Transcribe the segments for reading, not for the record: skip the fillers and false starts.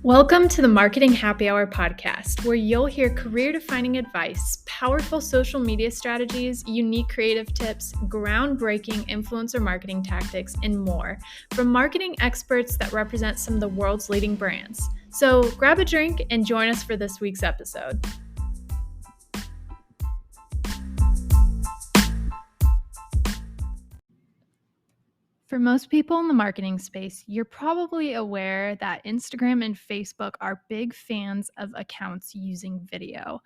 Welcome to the Marketing Happy Hour podcast, where you'll hear career-defining advice, powerful social media strategies, unique creative tips, groundbreaking influencer marketing tactics, and more from marketing experts that represent some of the world's leading brands. So grab a drink and join us for this week's episode. For most people in the marketing space, you're probably aware that Instagram and Facebook are big fans of accounts using video.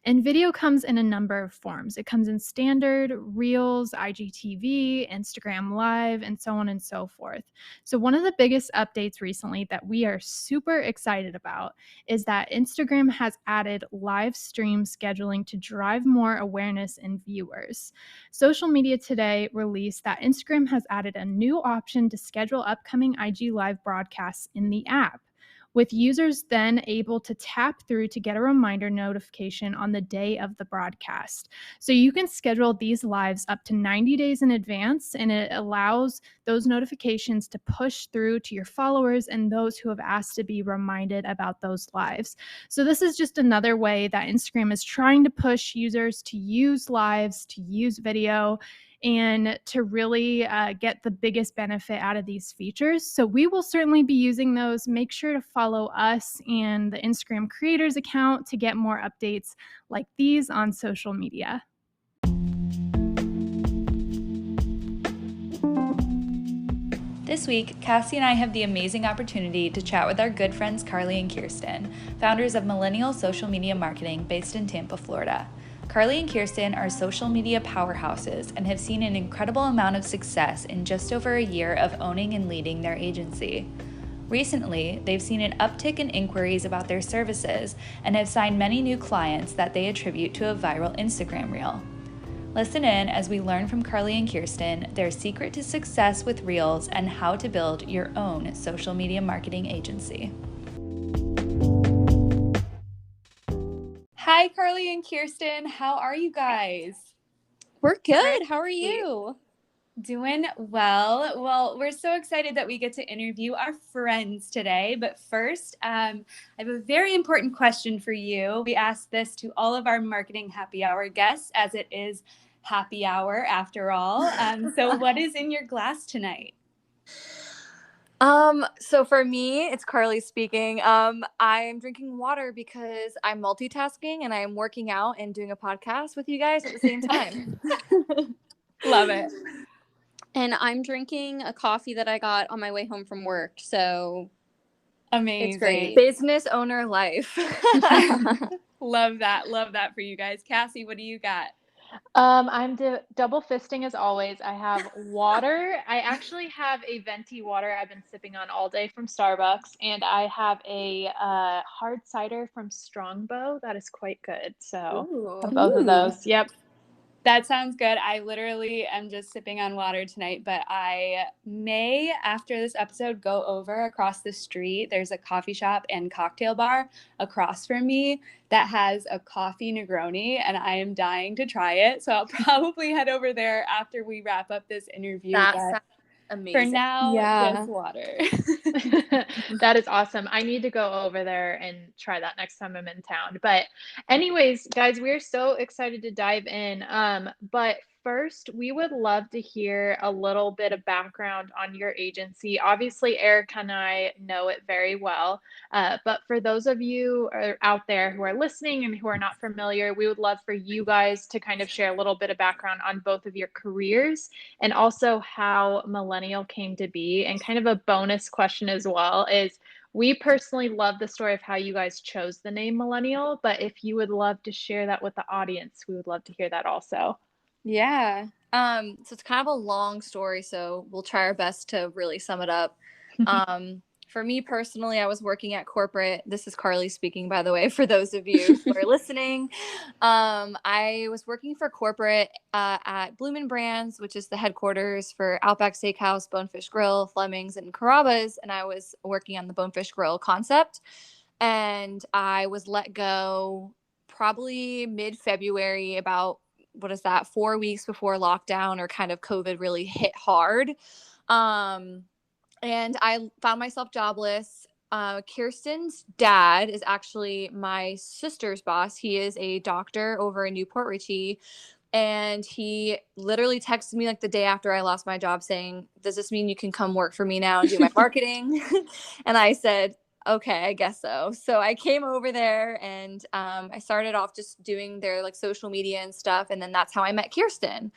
And video comes in a number of forms. It comes in standard, Reels, IGTV, Instagram Live, and so on and so forth. So one of the biggest updates recently that we are super excited about is that Instagram has added live stream scheduling to drive more awareness and viewers. Social Media Today released that Instagram has added a new option to schedule upcoming IG Live broadcasts in the app, with users then able to tap through to get a reminder notification on the day of the broadcast. So you can schedule these lives up to 90 days in advance, and it allows those notifications to push through to your followers and those who have asked to be reminded about those lives. So this is just another way that Instagram is trying to push users to use lives, to use video, and to really get the biggest benefit out of these features. So we will certainly be using those. Make sure to follow us and the Instagram creators account to get more updates like these on social media. This week, Cassie and I have the amazing opportunity to chat with our good friends Karly and Kyrsten, founders of Millennial Social Media Marketing based in Tampa, Florida. Karly and Kyrsten are social media powerhouses and have seen an incredible amount of success in just over a year of owning and leading their agency. Recently, they've seen an uptick in inquiries about their services and have signed many new clients that they attribute to a viral Instagram reel. Listen in as we learn from Karly and Kyrsten their secret to success with Reels and how to build your own social media marketing agency. Hi, Karly and Kyrsten. How are you guys? We're good. How are you? Doing well. Well, we're so excited that we get to interview our friends today. But first, I have a very important question for you. We ask this to all of our Marketing Happy Hour guests, as it is happy hour after all. So what is in your glass tonight? So for me, it's Karly speaking. I'm drinking water because I'm multitasking and I'm working out and doing a podcast with you guys at the same time. Love it. And I'm drinking a coffee that I got on my way home from work. So amazing. It's great. Business owner life. Love that. Love that for you guys. Cassie, what do you got? I'm double fisting as always. I have water. I actually have a venti water I've been sipping on all day from Starbucks, and I have a hard cider from Strongbow that is quite good. So both of those. Yep. That sounds good. I literally am just sipping on water tonight, but I may, after this episode, go over across the street. There's a coffee shop and cocktail bar across from me that has a coffee Negroni, and I am dying to try it. So I'll probably head over there after we wrap up this interview. That sounds amazing. For now, just water. That is awesome. I need to go over there and try that next time I'm in town. But anyways, guys, we're so excited to dive in. But first, we would love to hear a little bit of background on your agency. Obviously, Erica and I know it very well. But for those of you out there who are listening and who are not familiar, we would love for you guys to kind of share a little bit of background on both of your careers and also how Millennial came to be. And kind of a bonus question as well is, we personally love the story of how you guys chose the name Millennial, but if you would love to share that with the audience, we would love to hear that also. Yeah. So it's kind of a long story, so we'll try our best to really sum it up. For me personally, I was working at corporate. This is Karly speaking, by the way, for those of you who are listening. I was working for corporate at Bloomin' Brands, which is the headquarters for Outback Steakhouse, Bonefish Grill, Fleming's, and Carrabba's. And I was working on the Bonefish Grill concept. And I was let go probably mid-February, about 4 weeks before lockdown or kind of COVID really hit hard. And I found myself jobless. Kirsten's dad is actually my sister's boss. He is a doctor over in Newport Richey. And he literally texted me like the day after I lost my job saying, "Does this mean you can come work for me now and do my marketing?" And I said, "Okay, I guess so." So I came over there and I started off just doing their like social media and stuff. And then that's how I met Kirsten.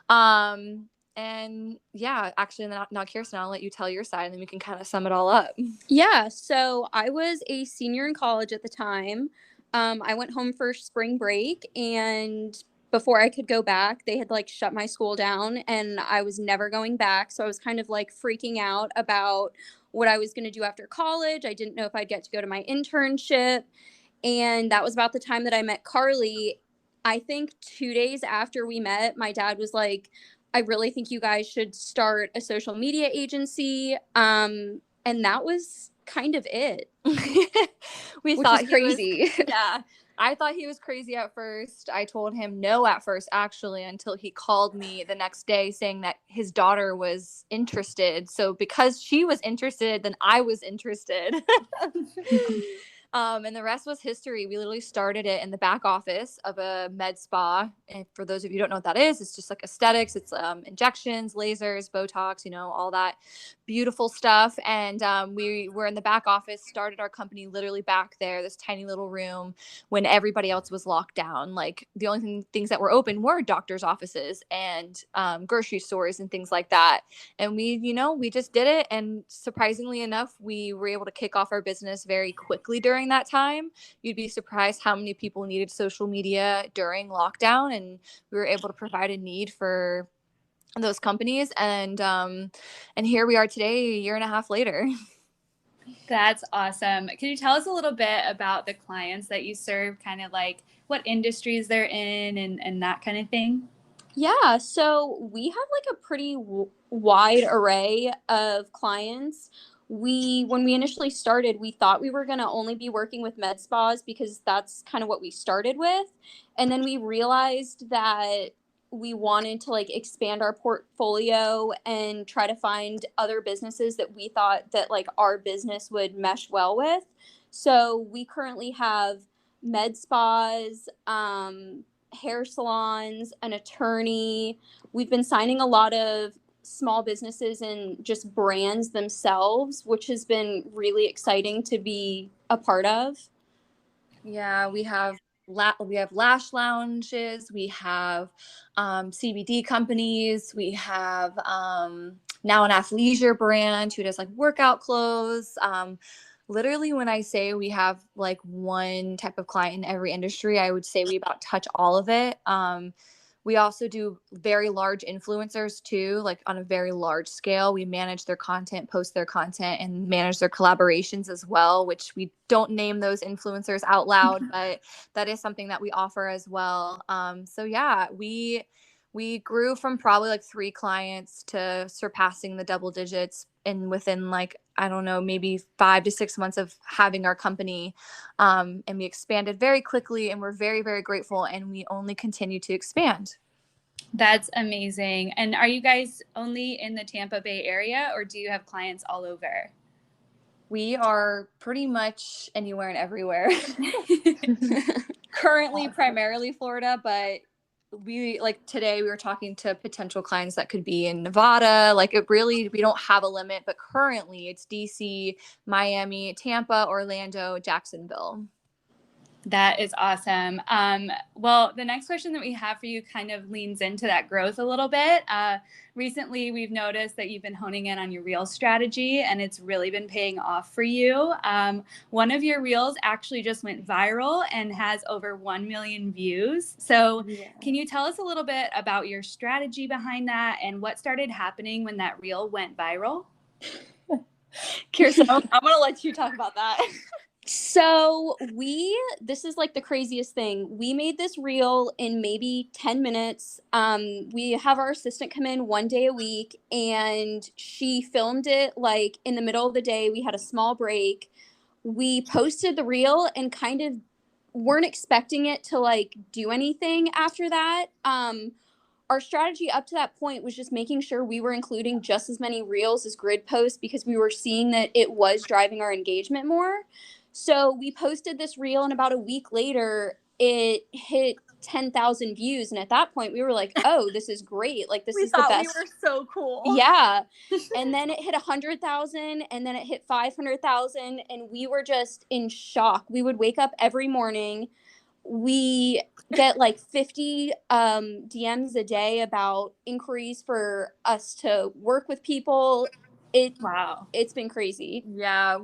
Um, and yeah, actually, not Kirsten, I'll let you tell your side and then we can kind of sum it all up. Yeah, so I was a senior in college at the time. I went home for spring break, and before I could go back, they had like shut my school down and I was never going back. So I was kind of like freaking out about what I was going to do after college. I didn't know if I'd get to go to my internship. And that was about the time that I met Karly. I think 2 days after we met, my dad was like, "I really think you guys should start a social media agency." And that was kind of it, We which thought is he was, crazy. yeah. I thought he was crazy at first. I told him no at first, actually, until he called me the next day saying that his daughter was interested. So because she was interested, then I was interested. And the rest was history. We literally started it in the back office of a med spa. And for those of you who don't know what that is, it's just like aesthetics. It's injections, lasers, Botox, all that beautiful stuff. And we were in the back office, started our company literally back there, this tiny little room when everybody else was locked down. Like the only things that were open were doctors' offices and grocery stores and things like that. And we just did it. And surprisingly enough, we were able to kick off our business very quickly during that time. You'd be surprised how many people needed social media during lockdown. And we were able to provide a need for those companies. And here we are today, a year and a half later. That's awesome. Can you tell us a little bit about the clients that you serve, kind of like what industries they're in and that kind of thing? Yeah, so we have like a pretty wide array of clients. When we initially started, we thought we were going to only be working with med spas because that's kind of what we started with. And then we realized that we wanted to like expand our portfolio and try to find other businesses that we thought that like our business would mesh well with. So we currently have med spas, hair salons, an attorney. We've been signing a lot of small businesses and just brands themselves, which has been really exciting to be a part of. Yeah, we have lash lounges, we have CBD companies, we have now an athleisure brand who does like workout clothes. Literally, when I say we have like one type of client in every industry, I would say we about touch all of it. We also do very large influencers too, like on a very large scale. We manage their content, post their content, and manage their collaborations as well, which we don't name those influencers out loud, but that is something that we offer as well. So yeah, we grew from probably like 3 clients to surpassing the double digits and within like, I don't know, maybe 5 to 6 months of having our company. And we expanded very quickly and we're very, very grateful. And we only continue to expand. That's amazing. And are you guys only in the Tampa Bay area or do you have clients all over? We are pretty much anywhere and everywhere. Currently, primarily Florida, but we like today we were talking to potential clients that could be in Nevada. Like we don't have a limit, but currently it's DC, Miami, Tampa, Orlando, Jacksonville. That is awesome. Well, the next question that we have for you kind of leans into that growth a little bit. Recently, we've noticed that you've been honing in on your reel strategy, and it's really been paying off for you. One of your reels actually just went viral and has over 1 million views. So Can you tell us a little bit about your strategy behind that and what started happening when that reel went viral? Kirsten, I'm going to let you talk about that. So this is like the craziest thing. We made this reel in maybe 10 minutes. We have our assistant come in 1 day a week and she filmed it like in the middle of the day. We had a small break. We posted the reel and kind of weren't expecting it to like do anything after that. Our our strategy up to that point was just making sure we were including just as many reels as grid posts because we were seeing that it was driving our engagement more. So we posted this reel, and about a week later, it hit 10,000 views. And at that point, we were like, oh, this is great. Like, this We is the thought best. we were so cool. Yeah. And then it hit 100,000, and then it hit 500,000. And we were just in shock. We would wake up every morning. We get like 50 DMs a day about inquiries for us to work with people. Wow. It's been crazy. Yeah,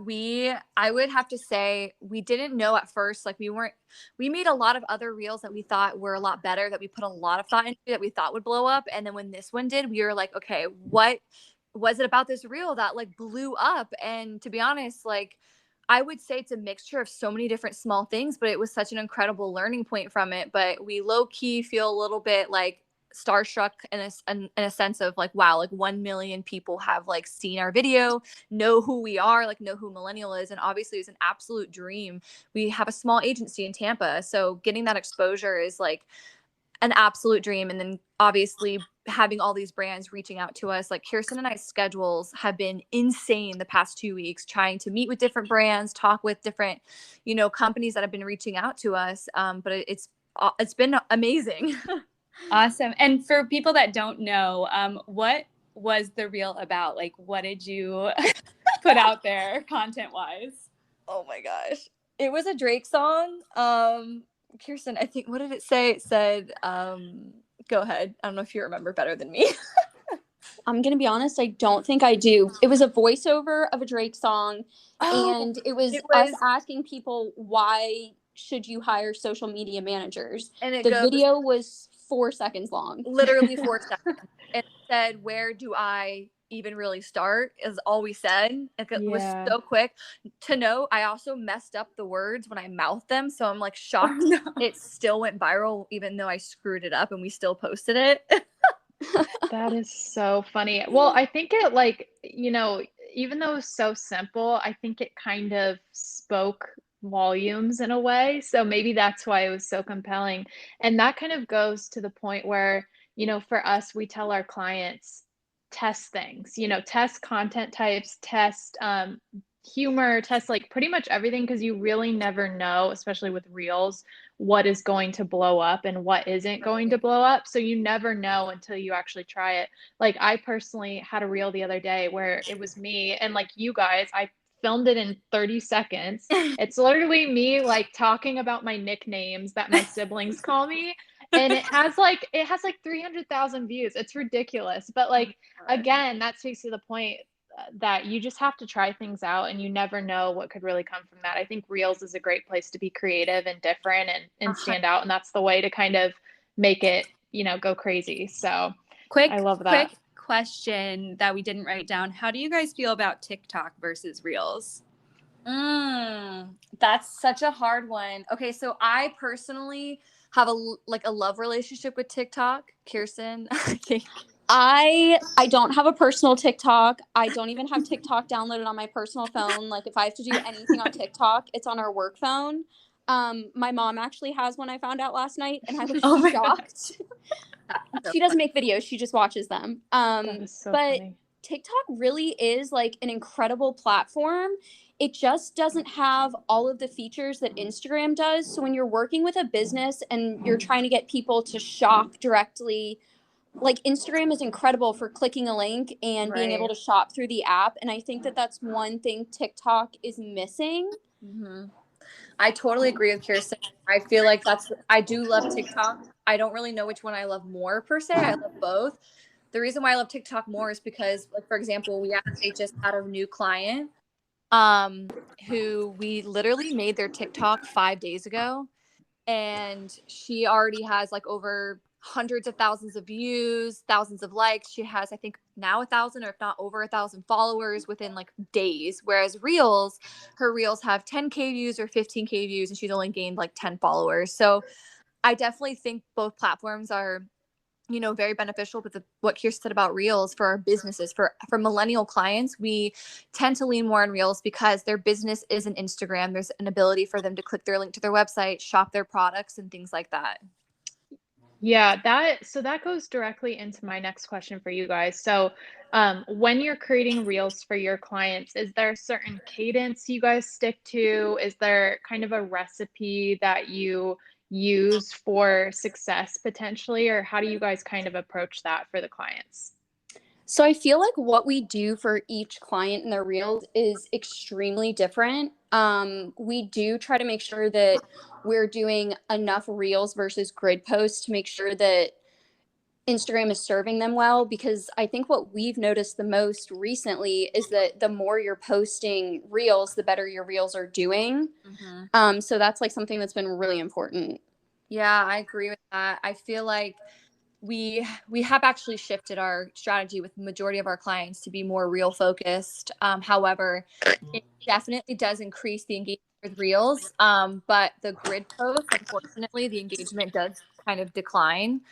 I would have to say we didn't know at first, like we made a lot of other reels that we thought were a lot better, that we put a lot of thought into, that we thought would blow up. And then when this one did, we were like, okay, what was it about this reel that like blew up? And to be honest, like I would say it's a mixture of so many different small things, but it was such an incredible learning point from it. But we low key feel a little bit like starstruck in a sense of like, wow, like 1 million people have like seen our video, know who we are, like know who Millennial is. And obviously it's an absolute dream. We have a small agency in Tampa, so getting that exposure is like an absolute dream. And then obviously having all these brands reaching out to us, like Kyrsten and I's schedules have been insane the past 2 weeks, trying to meet with different brands, talk with different, companies that have been reaching out to us. But it's been amazing. Awesome. And for people that don't know, what was the reel about? Like, what did you put out there content wise? Oh my gosh. It was a Drake song. Kyrsten, I think, what did it say? It said, go ahead. I don't know if you remember better than me. I'm going to be honest, I don't think I do. It was a voiceover of a Drake song, and it was us asking people, why should you hire social media managers? And the video was 4 seconds long. Literally 4 seconds. And it said, where do I even really start, is all we said. It was so quick. To note, I also messed up the words when I mouthed them, so I'm like shocked it still went viral even though I screwed it up and we still posted it. That is so funny. Well, I think it like, even though it was so simple, I think it kind of spoke volumes in a way. So maybe that's why it was so compelling. And that kind of goes to the point where, for us, we tell our clients, test things, test content types, test humor, test like pretty much everything, because you really never know, especially with reels, what is going to blow up and what isn't going to blow up. So you never know until you actually try it. Like I personally had a reel the other day where it was me and like you guys, I filmed it in 30 seconds. It's literally me like talking about my nicknames that my siblings call me. And it has like 300,000 views. It's ridiculous. But like, again, that speaks to the point that you just have to try things out and you never know what could really come from that. I think Reels is a great place to be creative and different and stand out. And that's the way to kind of make it, go crazy. So I love that. Quick question that we didn't write down. How do you guys feel about TikTok versus Reels? That's such a hard one. Okay, so I personally have a love relationship with TikTok. Kyrsten, I think. I don't have a personal TikTok. I don't even have TikTok downloaded on my personal phone. Like if I have to do anything on TikTok, it's on our work phone. My mom actually has one, I found out last night, and I was shocked. She doesn't make videos, she just watches them. But funny. TikTok really is like an incredible platform. It just doesn't have all of the features that Instagram does. So when you're working with a business and you're trying to get people to shop directly, like Instagram is incredible for clicking a link and being able to shop through the app. And I think that that's one thing TikTok is missing. Mm-hmm. I totally agree with Kyrsten. I feel like I do love TikTok. I don't really know which one I love more per se. I love both. The reason why I love TikTok more is because, like, for example, we actually just had a new client who we literally made their TikTok 5 days ago. And she already has like over hundreds of thousands of views, thousands of likes. She has, I think, now 1,000 or if not over 1,000 followers within like days. Whereas her reels have 10K views or 15K views, and she's only gained like 10 followers. So I definitely think both platforms are, very beneficial. But what Kyrsten said about reels for our businesses, for millennial clients, we tend to lean more on reels because their business isn't Instagram. There's an ability for them to click their link to their website, shop their products and things like that. Yeah, that goes directly into my next question for you guys. So, when you're creating reels for your clients, is there a certain cadence you guys stick to? Is there kind of a recipe that you use for success potentially, or how do you guys kind of approach that for the clients? So I feel like what we do for each client in their reels is extremely different. We do try to make sure that we're doing enough reels versus grid posts to make sure that Instagram is serving them well, because I think what we've noticed the most recently is that the more you're posting reels, the better your reels are doing. Mm-hmm. So that's like something that's been really important. Yeah, I agree with that. I feel like we have actually shifted our strategy with the majority of our clients to be more reel focused. However, it definitely does increase the engagement with reels. But the grid posts, unfortunately, the engagement does kind of decline.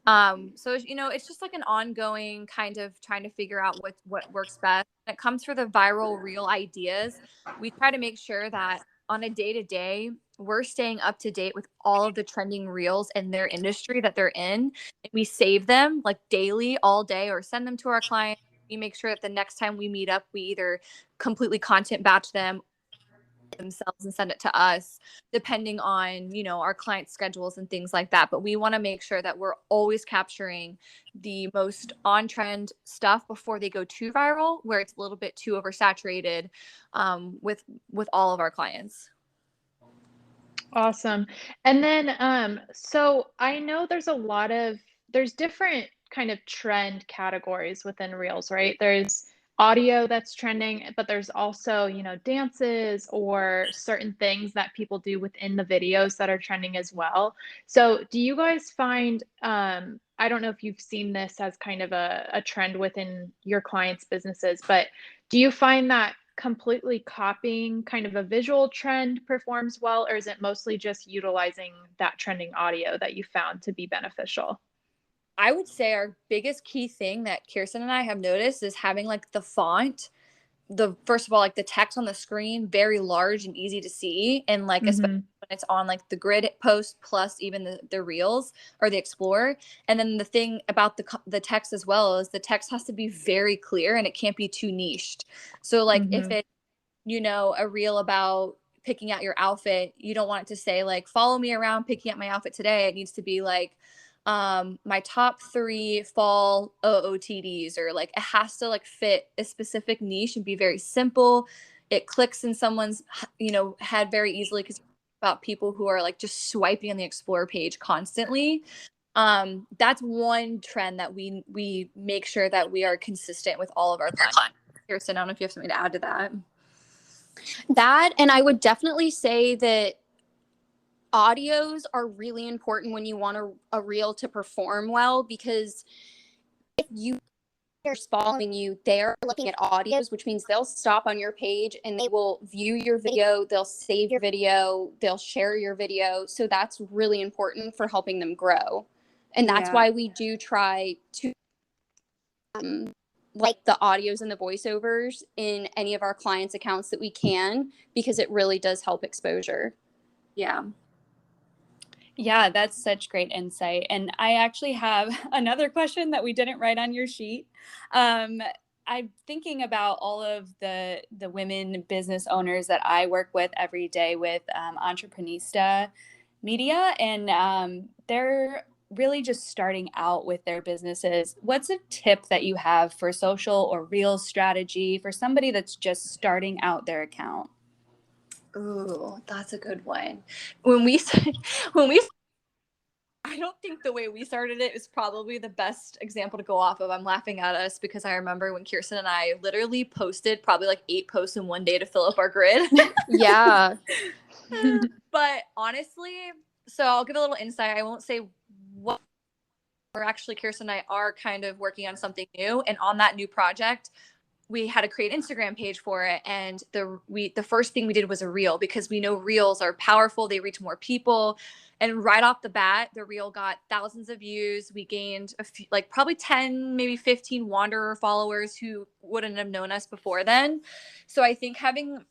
So it's just like an ongoing kind of trying to figure out what works best. When it comes for the viral reel ideas, we try to make sure that on a day to day, we're staying up to date with all of the trending reels in their industry that they're in. And we save them like daily, all day, or send them to our clients. We make sure that the next time we meet up, we either completely content batch them themselves and send it to us, depending on our client schedules and things like that. But we want to make sure that we're always capturing the most on trend stuff before they go too viral, where it's a little bit too oversaturated, with all of our clients. Awesome. And then, so I know there's different kind of trend categories within Reels, right? There's audio that's trending, but there's also, dances or certain things that people do within the videos that are trending as well. So do you guys find, I don't know if you've seen this as kind of a trend within your clients' businesses, but do you find that completely copying kind of a visual trend performs well, or is it mostly just utilizing that trending audio that you found to be beneficial? I would say our biggest key thing that Kirsten and I have noticed is having like the font, the first of all, like the text on the screen, very large and easy to see. And like, especially Hmm. when it's on like the grid post plus even the reels or the explore. And then the thing about the text as well is the text has to be very clear and it can't be too niched. So like if Hmm. it's, a reel about picking out your outfit, you don't want it to say like, follow me around picking out my outfit today. It needs to be like, my top 3 fall OOTDs, or like it has to like fit a specific niche and be very simple. It clicks in someone's head very easily, because about people who are like just swiping on the explore page constantly. That's one trend that we make sure that we are consistent with all of our clients. Kirsten, I don't know if you have something to add to that. That, and I would definitely say that audios are really important when you want a reel to perform well, because if you are following you, they're looking at audios, which means they'll stop on your page and they will view your video, they'll save your video, they'll share your video. So that's really important for helping them grow. And that's Yeah. why we do try to like the audios and the voiceovers in any of our clients' accounts that we can, because it really does help exposure. Yeah. Yeah, that's such great insight. And I actually have another question that we didn't write on your sheet. Um, I'm thinking about all of the women business owners that I work with every day with Entreprenista Media, and they're really just starting out with their businesses. What's a tip that you have for social or reel strategy for somebody that's just starting out their account? Ooh, that's a good one. When we when we I don't think the way we started it is probably the best example to go off of. I'm laughing at us because I remember when Kirsten and I literally posted probably like 8 posts in one day to fill up our grid. Yeah. But honestly, so I'll give a little insight. I won't say what, or actually Kirsten and I are kind of working on something new. And on that new project, we had to create an Instagram page for it. And the first thing we did was a reel, because we know reels are powerful. They reach more people. And right off the bat, the reel got thousands of views. We gained a few, like probably 10, maybe 15 wanderer followers who wouldn't have known us before then. So I think having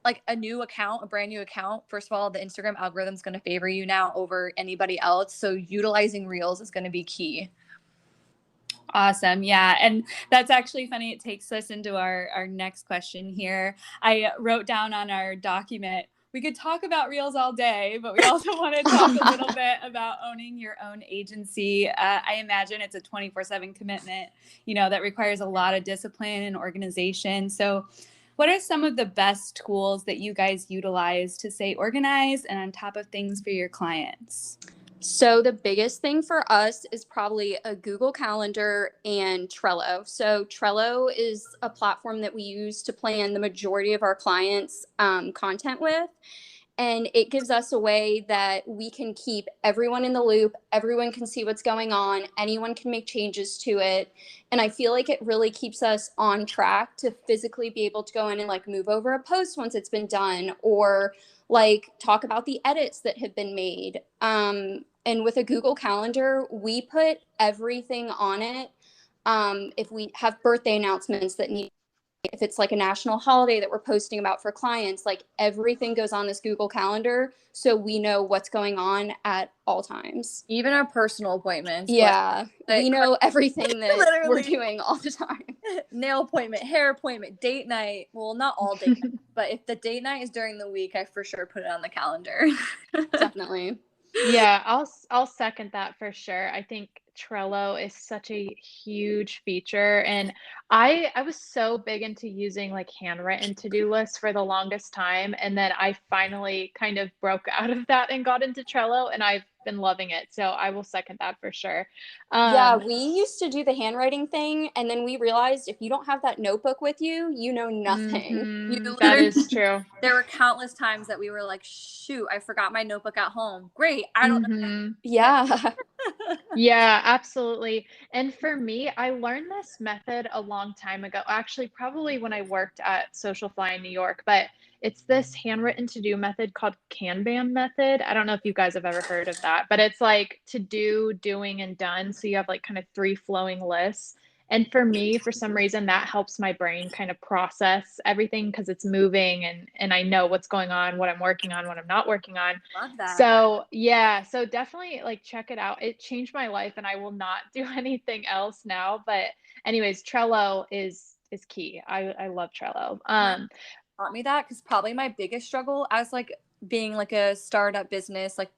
like a new account, a brand new account, first of all, the Instagram algorithm is going to favor you now over anybody else. So utilizing Reels is going to be key. Awesome. Yeah. And that's actually funny. It takes us into our next question here. I wrote down on our document, we could talk about Reels all day, but we also want to talk a little bit about owning your own agency. I imagine it's a 24/7 commitment, that requires a lot of discipline and organization. So what are some of the best tools that you guys utilize to stay organized and on top of things for your clients? So the biggest thing for us is probably a Google Calendar and Trello. So Trello is a platform that we use to plan the majority of our clients' content with. And it gives us a way that we can keep everyone in the loop. Everyone can see what's going on. Anyone can make changes to it. And I feel like it really keeps us on track to physically be able to go in and like move over a post once it's been done, or like talk about the edits that have been made. And with a Google Calendar, we put everything on it. If we have birthday announcements that need, if it's like a national holiday that we're posting about for clients, like everything goes on this Google Calendar. So we know what's going on at all times. Even our personal appointments. Yeah. We know everything that we're doing all the time. Nail appointment, hair appointment, date night. Well, not all date night, but if the date night is during the week, I for sure put it on the calendar. Definitely. Yeah, I'll second that for sure. I think Trello is such a huge feature, and I was so big into using like handwritten to-do lists for the longest time, and then I finally kind of broke out of that and got into Trello, and I've been loving it. So I will second that for sure. Yeah, we used to do the handwriting thing, and then we realized if you don't have that notebook with you, you know nothing. That is true. There were countless times that we were like, shoot, I forgot my notebook at home. Great. I don't know. Yeah. Yeah, absolutely. And for me, I learned this method a long time ago, actually, probably when I worked at Social Fly in New York, but it's this handwritten to-do method called Kanban method. I don't know if you guys have ever heard of that, but it's like to do, doing, and done. So you have like kind of three flowing lists. And for me, for some reason, that helps my brain kind of process everything because it's moving and I know what's going on, what I'm working on, what I'm not working on. Love that. So yeah, so definitely like check it out. It changed my life and I will not do anything else now. But anyways, Trello is key. I love Trello. Taught me that because probably my biggest struggle as like being like a startup business, like,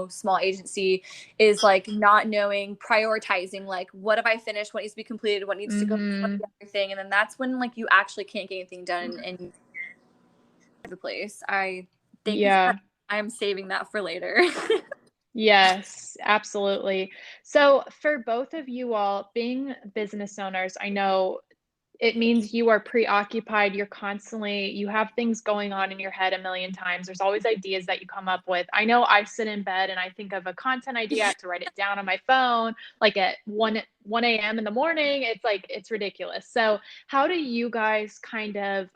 small agency, is like not knowing, prioritizing, like what have I finished, what needs to be completed, what needs to go, what's the other thing. And then that's when like you actually can't get anything done and the place. I think I'm saving that for later. Yes, absolutely. So for both of you all being business owners, I know it means you are preoccupied. You have things going on in your head a million times. There's always ideas that you come up with. I know I sit in bed and I think of a content idea. I have to write it down on my phone, like at 1 a.m. in the morning. It's like, it's ridiculous. So how do you guys kind of,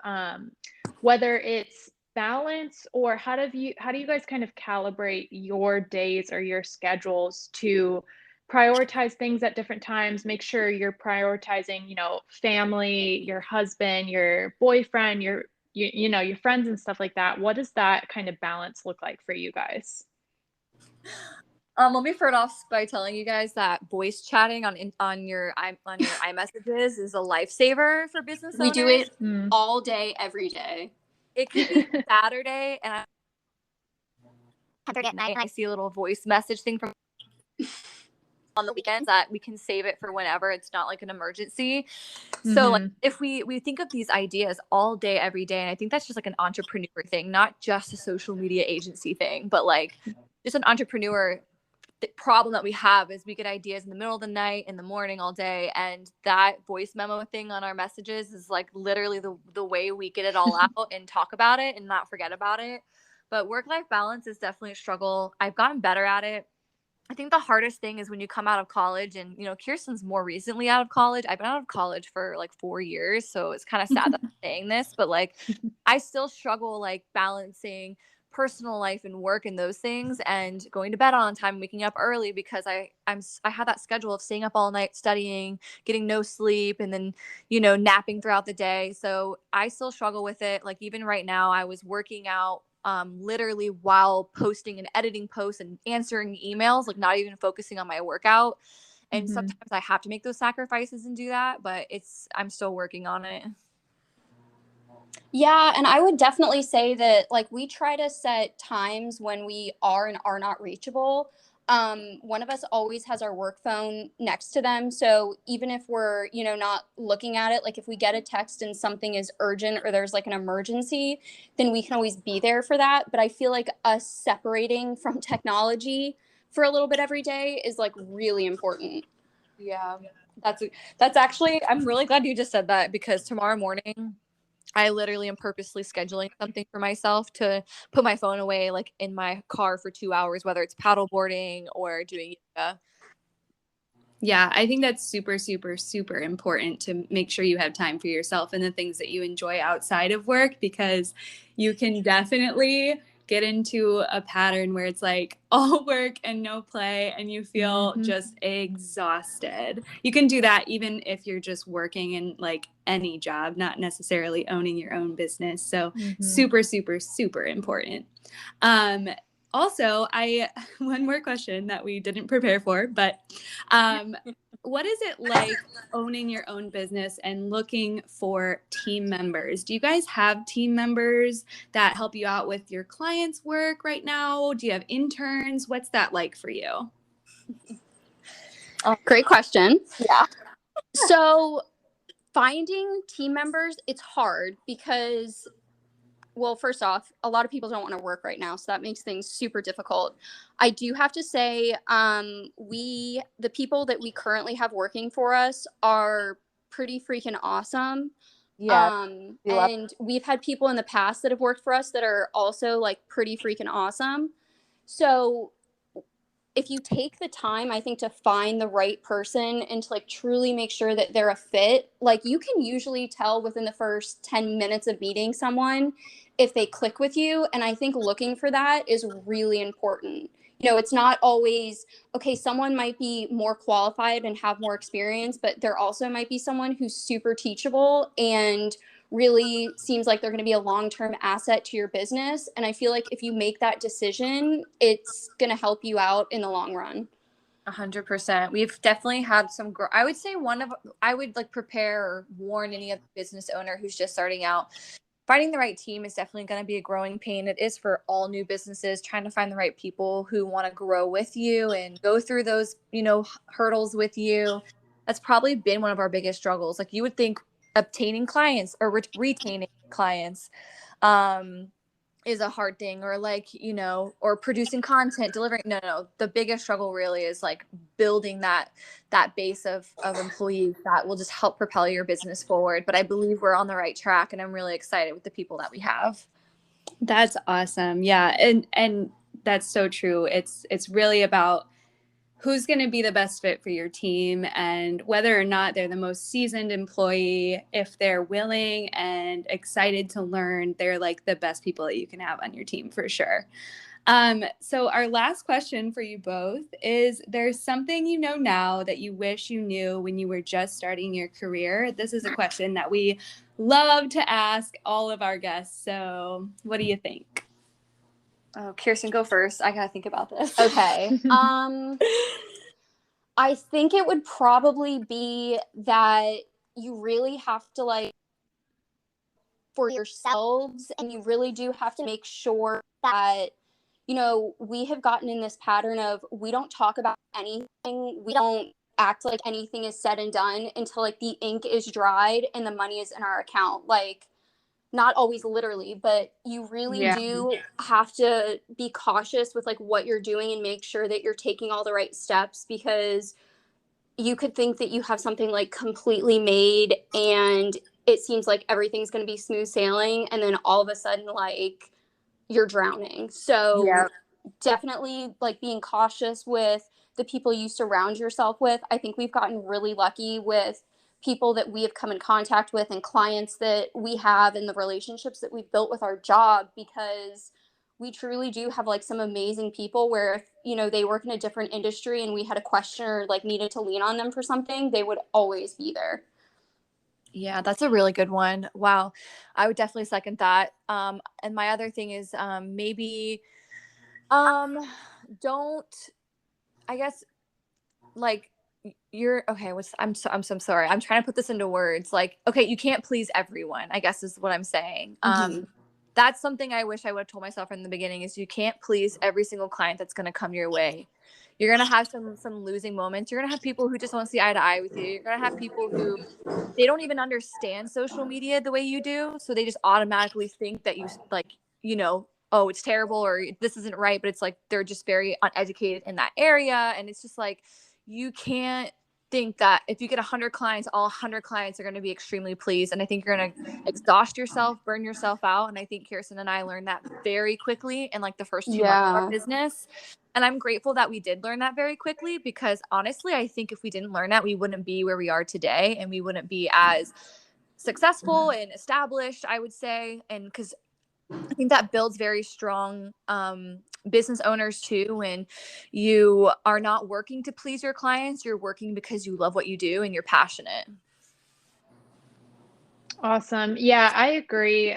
whether it's balance or how do you guys kind of calibrate your days or your schedules to prioritize things at different times, make sure you're prioritizing, family, your husband, your boyfriend, your friends and stuff like that. What does that kind of balance look like for you guys? Let me start off by telling you guys that voice chatting on your iMessages is a lifesaver for business owners. We do it all day, every day. It could be Saturday and I at night and I see a little voice message thing from on the weekends that we can save it for whenever it's not like an emergency. So like if we think of these ideas all day, every day, and I think that's just like an entrepreneur thing, not just a social media agency thing, but like just an entrepreneur problem that we have is we get ideas in the middle of the night, in the morning, all day, and that voice memo thing on our messages is like literally the way we get it all out and talk about it and not forget about it. But work-life balance is definitely a struggle. I've gotten better at it. I think the hardest thing is when you come out of college, and Kirsten's more recently out of college. I've been out of college for like 4 years, so it's kind of sad that I'm saying this, but like I still struggle like balancing personal life and work and those things, and going to bed on time, waking up early, because I had that schedule of staying up all night studying, getting no sleep, and then, you know, napping throughout the day. So I still struggle with it. Like even right now, I was working out literally while posting and editing posts and answering emails, like not even focusing on my workout. And sometimes I have to make those sacrifices and do that, but I'm still working on it. Yeah, and I would definitely say that like we try to set times when we are and are not reachable. One of us always has our work phone next to them. So even if we're, you know, not looking at it, like if we get a text and something is urgent or there's like an emergency, then we can always be there for that. But I feel like us separating from technology for a little bit every day is like really important. Yeah. That's actually, I'm really glad you just said that, because tomorrow morning I literally am purposely scheduling something for myself to put my phone away, like in my car for 2 hours, whether it's paddleboarding or doing yoga. Yeah, I think that's super, super, super important to make sure you have time for yourself and the things that you enjoy outside of work, because you can definitely get into a pattern where it's like all work and no play and you feel just exhausted. You can do that even if you're just working in like any job, not necessarily owning your own business. So super, super, super important. Also, one more question that we didn't prepare for, but what is it like owning your own business and looking for team members? Do you guys have team members that help you out with your clients' work right now? Do you have interns? What's that like for you? Great question. Yeah. So finding team members, it's hard because, well, first off, a lot of people don't want to work right now, so that makes things super difficult. I do have to say, the people that we currently have working for us are pretty freaking awesome. Yeah. And we've had people in the past that have worked for us that are also like pretty freaking awesome. So if you take the time, I think, to find the right person and to like truly make sure that they're a fit, like you can usually tell within the first 10 minutes of meeting someone if they click with you. And I think looking for that is really important. You know, it's not always, okay, someone might be more qualified and have more experience, but there also might be someone who's super teachable and really seems like they're going to be a long-term asset to your business. And I feel like if you make that decision, it's going to help you out in the long run. 100%. We've definitely had some I would say I would like prepare or warn any other business owner who's just starting out. Finding the right team is definitely going to be a growing pain. It is for all new businesses, trying to find the right people who want to grow with you and go through those, you know, hurdles with you. That's probably been one of our biggest struggles. Like you would think obtaining clients or retaining clients is a hard thing, or like, you know, or producing content, delivering. No. The biggest struggle really is like building that base of employees that will just help propel your business forward. But I believe we're on the right track, and I'm really excited with the people that we have. That's awesome. Yeah. And that's so true. It's really about who's going to be the best fit for your team, and whether or not they're the most seasoned employee. If they're willing and excited to learn, they're like the best people that you can have on your team for sure. So our last question for you both is, there's something you know now that you wish you knew when you were just starting your career? This is a question that we love to ask all of our guests. So what do you think? Oh, Kirsten, go first. I gotta think about this. Okay. I think it would probably be that you really have to like for yourselves, and you really do have to make sure that, you know, we have gotten in this pattern of we don't talk about anything. We don't act like anything is said and done until like the ink is dried and the money is in our account. Like, not always literally, but you really do have to be cautious with like what you're doing and make sure that you're taking all the right steps, because you could think that you have something like completely made and it seems like everything's going to be smooth sailing, and then all of a sudden like you're drowning. So definitely like being cautious with the people you surround yourself with. I think we've gotten really lucky with people that we have come in contact with and clients that we have and the relationships that we've built with our job, because we truly do have like some amazing people where if, you know, they work in a different industry and we had a question or like needed to lean on them for something, they would always be there. Yeah, that's a really good one. Wow. I would definitely second that. And my other thing is maybe don't, I guess, like you're okay. I'm so sorry. I'm trying to put this into words. Like, okay, you can't please everyone, I guess is what I'm saying. That's something I wish I would have told myself from the beginning is you can't please every single client that's going to come your way. You're going to have some losing moments. You're going to have people who just won't see eye to eye with you. You're going to have people who they don't even understand social media the way you do. So they just automatically think that you like, you know, oh, it's terrible or this isn't right. But it's like, they're just very uneducated in that area. And it's just like, you can't think that if you get 100 clients, all 100 clients are going to be extremely pleased. And I think you're going to exhaust yourself, burn yourself out. And I think Kyrsten and I learned that very quickly in like the first 2 months of our business. And I'm grateful that we did learn that very quickly because honestly, I think if we didn't learn that, we wouldn't be where we are today and we wouldn't be as successful and established, I would say. And because I think that builds very strong business owners too. When you are not working to please your clients, you're working because you love what you do and you're passionate. Awesome. Yeah, I agree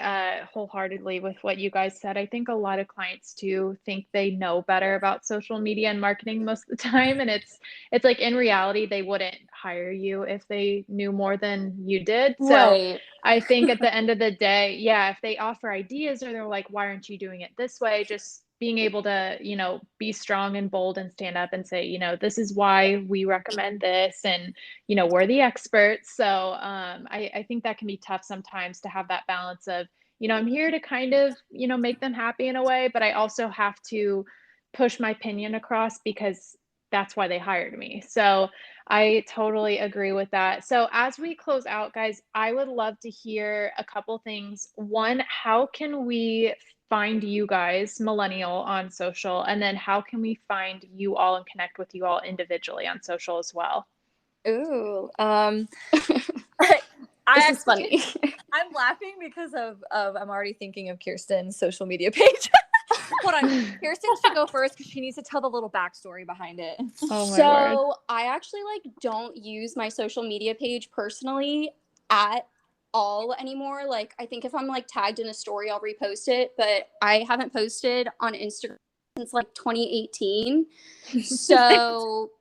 wholeheartedly with what you guys said. I think a lot of clients too think they know better about social media and marketing most of the time, and it's like in reality they wouldn't hire you if they knew more than you did. So Right. I think at the end of the day, yeah, if they offer ideas or they're like, why aren't you doing it this way? Just being able to, you know, be strong and bold and stand up and say, you know, this is why we recommend this and you know, we're the experts. So I think that can be tough sometimes to have that balance of, you know, I'm here to kind of, you know, make them happy in a way, but I also have to push my opinion across because that's why they hired me. So I totally agree with that. So as we close out, guys, I would love to hear a couple things. One, how can we find you guys, Millennial, on social? And then how can we find you all and connect with you all individually on social as well? Ooh, This is funny. I'm laughing because of I'm already thinking of Kyrsten's social media page. Hold on, Kyrsten should go first because she needs to tell the little backstory behind it. Oh my word. So I actually like don't use my social media page personally at all anymore. Like I think if I'm like tagged in a story, I'll repost it, but I haven't posted on Instagram since like 2018. So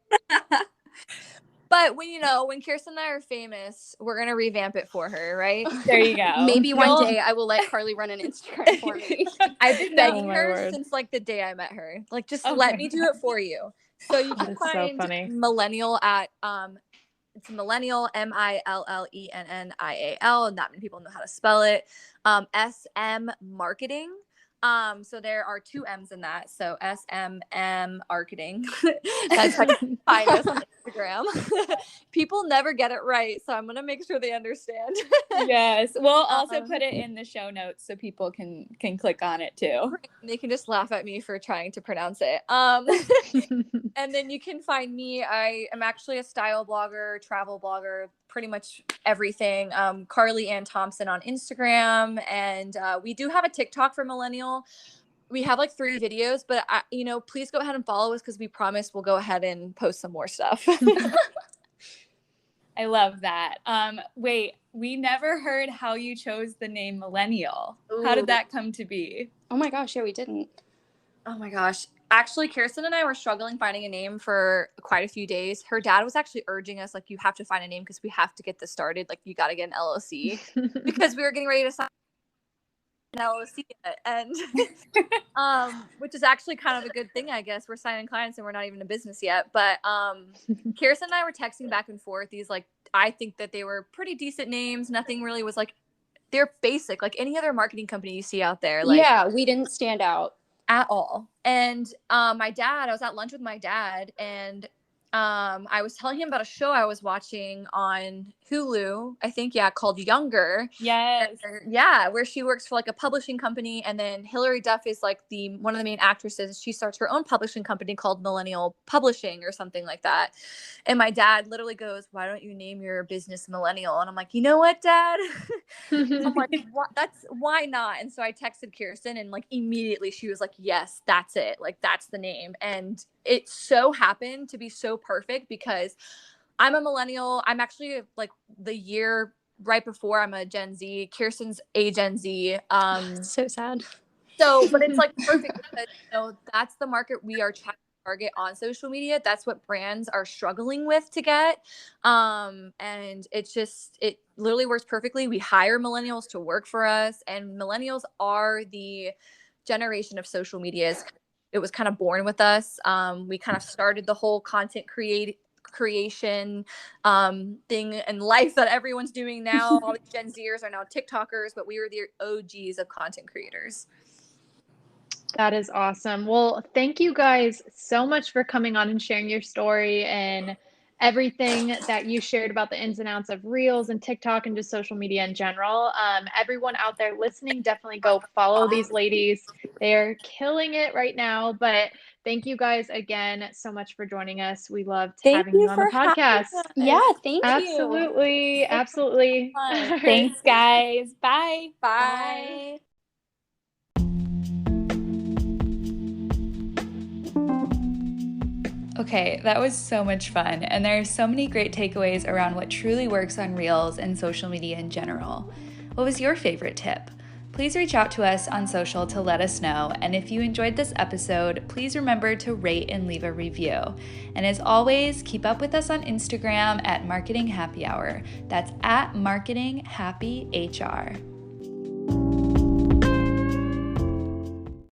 But when Kyrsten and I are famous, we're gonna revamp it for her, right? There you go. maybe one day I will let Karly run an Instagram for me. I've been begging my her word. since like the day I met her. Like, just Okay. let me do it for you. So you can That's so find funny. Millennial at it's Millennial MILLENNIAL, and that many people know how to spell it. SM Marketing. So there are 2 M's in that. So SMM marketing. That's how you can find us on Instagram. People never get it right, so I'm gonna make sure they understand. Yes. We'll also put it in the show notes so people can click on it too. They can just laugh at me for trying to pronounce it. And then you can find me. I am actually a style blogger, travel blogger, pretty much everything. Karly Ann Thompson on Instagram. And we do have a TikTok for Millennial. We have like 3 videos, but please go ahead and follow us because we promise we'll go ahead and post some more stuff. I love that. Wait, we never heard how you chose the name Millennial. How did that come to be? Oh my gosh, yeah, we didn't. Oh my gosh. Actually, Kyrsten and I were struggling finding a name for quite a few days. Her dad was actually urging us, like, you have to find a name because we have to get this started. Like, you got to get an LLC because we were getting ready to sign an LLC. And which is actually kind of a good thing, I guess. We're signing clients and we're not even a business yet. But Kyrsten and I were texting back and forth. These, like, I think that they were pretty decent names. Nothing really was like, they're basic, like any other marketing company you see out there. Like, yeah, we didn't stand out at all. And I was at lunch with my dad, and I was telling him about a show I was watching on Hulu, I think, called Younger. Yes. Where she works for like a publishing company, and then Hilary Duff is like one of the main actresses. She starts her own publishing company called Millennial Publishing or something like that. And my dad literally goes, "Why don't you name your business Millennial?" And I'm like, "You know what, Dad?" I'm like, why not? And so I texted Kirsten, and like immediately she was like, "Yes, that's it. Like that's the name." And it so happened to be so perfect because I'm a millennial. I'm actually like the year right before I'm a Gen Z. Kirsten's a Gen Z. So sad. So, but it's like perfect because that's the market we are trying to target on social media. That's what brands are struggling with to get. And it literally works perfectly. We hire millennials to work for us, and millennials are the generation of social media. It was kind of born with us. We kind of started the whole content creation thing in life that everyone's doing now. All the Gen Zers are now TikTokers, but we were the OGs of content creators. That is awesome. Well, thank you guys so much for coming on and sharing your story and everything that you shared about the ins and outs of Reels and TikTok and just social media in general. Everyone out there listening, definitely go follow these ladies. They're killing it right now. But thank you guys again so much for joining us. We loved Thank having you you on the for having podcast. us. Yeah, thank you. Absolutely. Absolutely. All right. Thanks, guys. Bye. Bye. Okay, that was so much fun, and there are so many great takeaways around what truly works on Reels and social media in general. What was your favorite tip? Please reach out to us on social to let us know, and if you enjoyed this episode, please remember to rate and leave a review. And as always, keep up with us on Instagram at Marketing Happy Hour. That's at Marketing Happy HR.